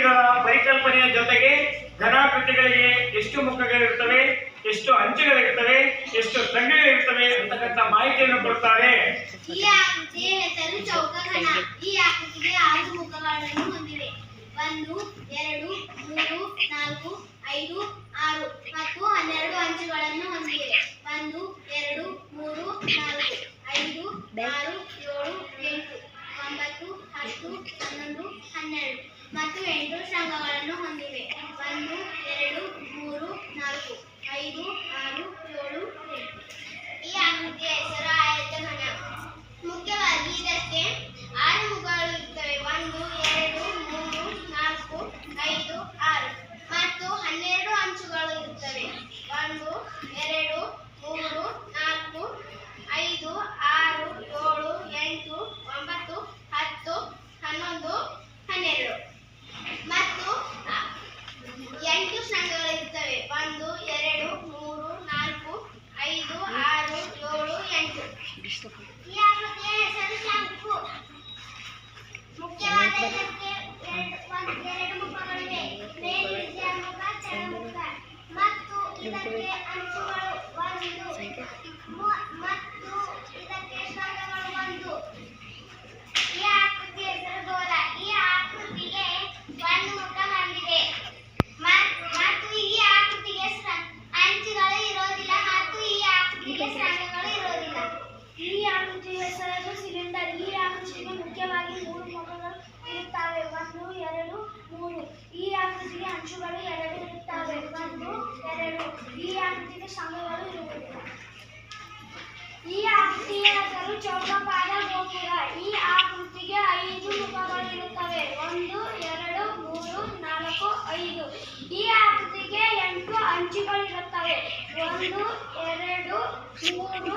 ಆಕೃತಿಗಳ ಪರಿಕಲ್ಪನೆಯ ಜೊತೆಗೆ ಘನಾಕೃತಿಗಳಿಗೆ ಎಷ್ಟು ಮುಖಗಳಿರುತ್ತವೆ, ಎಷ್ಟು ಅಂಚುಗಳಿರ್ತವೆ, ಎಷ್ಟು ಸಂಘಗಳಿರ್ತವೆ ಅಂತಕ್ಕಂಥ ಮಾಹಿತಿಯನ್ನು ಕೊಡ್ತಾರೆ. ಈ ಆಕೃತಿಯ ಹೆಸರು ಚೌಕಘನ. ಈ ಆಕೃತಿಗೆ 6 ಮುಖಗಳನ್ನು ಹೊಂದಿವೆ. 1, 2, 3, 4, 5, 6 ಮತ್ತು 12 ಅಂಚುಗಳನ್ನು ಹೊಂದಿವೆ. 1, 2, 3, 4, 5, 6, 7, 8, 9, 10, 11, 12 ಮತ್ತು 8 ಶೃಂಗಗಳನ್ನು ಹೊಂದಿವೆ. 1, 2, 3, 4, 5, 6, 7, 8. ಈ ಆಕೃತಿಯ ಹೆಸರು ಆಯತಘನ. ಮುಖ್ಯವಾಗಿ ಇದಕ್ಕೆ 6 ಮುಖಗಳು ಇರುತ್ತವೆ. 1, 2, 3, 4, 5, 6 ಮತ್ತು 12 ಅಂಚುಗಳು ಇರುತ್ತವೆ. 1, 2, 3, 4, 5, 6, 7, 8, 9, 10, 11, 12 ಮತ್ತು 8 ಶೃಂಗಗಳಿರುತ್ತವೆ. 1, 2, 3, 4, 5, 6, 7, 8. ಈ ಆಕೃತಿಯ ಹೆಸರು ಶಂಕು. ಮುಖ್ಯವಾದ ಇದಕ್ಕೆ 2 ಮುಖಗಳಿವೆ. ಮೇಲ್ಬೀಜ ಮುಖ, ಕೆಳಮುಖ ಮತ್ತು ಇದಕ್ಕೆ ಅಂಚುಗಳು 1 ಮತ್ತು ಇದಕ್ಕೆ ಶೃಂಗಗಳು 1. ಈ ಆಕೃತಿಯ ಹೆಸರು ಗೋಲ. ಈ ಆಕೃತಿಗೆ 1 ಮುಖ ಹೊಂದಿದೆ ಮತ್ತು ಈ ಆಕೃತಿಗೆ ಅಂಚುಗಳು ಇರೋದಿಲ್ಲ ಮತ್ತು ಈ ಆಕೃತಿಗೆ ಶೃಂಗಗಳು ಇರೋದಿಲ್ಲ. ಈ ಆಕೃತಿಯ ಹೆಸರು ಸಿಲಿಂಡರ್. ಈ ಆಕೃತಿಗೆ ಮುಖ್ಯವಾಗಿ 3 ಮುಖಗಳು ಇರುತ್ತವೆ. 1, 2, 3. ಈ ಆಕೃತಿಗೆ ಅಂಚುಗಳು 2 ಇರುತ್ತವೆ. 1, 2. ಈ ಆಕೃತಿಗೆ ಶೃಂಗಗಳು ಇರುವುದಿಲ್ಲ. ಈ ಆಕೃತಿಯ ಹೆಸರು ಚೌಕಪಾದ ಗೋಪುರ. ಈ ಆಕೃತಿಗೆ 5 ಮುಖಗಳು ಇರುತ್ತವೆ. 1, 2, 3, 4, 5. ಈ ಆಕೃತಿಗೆ 8 ಅಂಚುಗಳಿರುತ್ತವೆ. 1, 2, 3,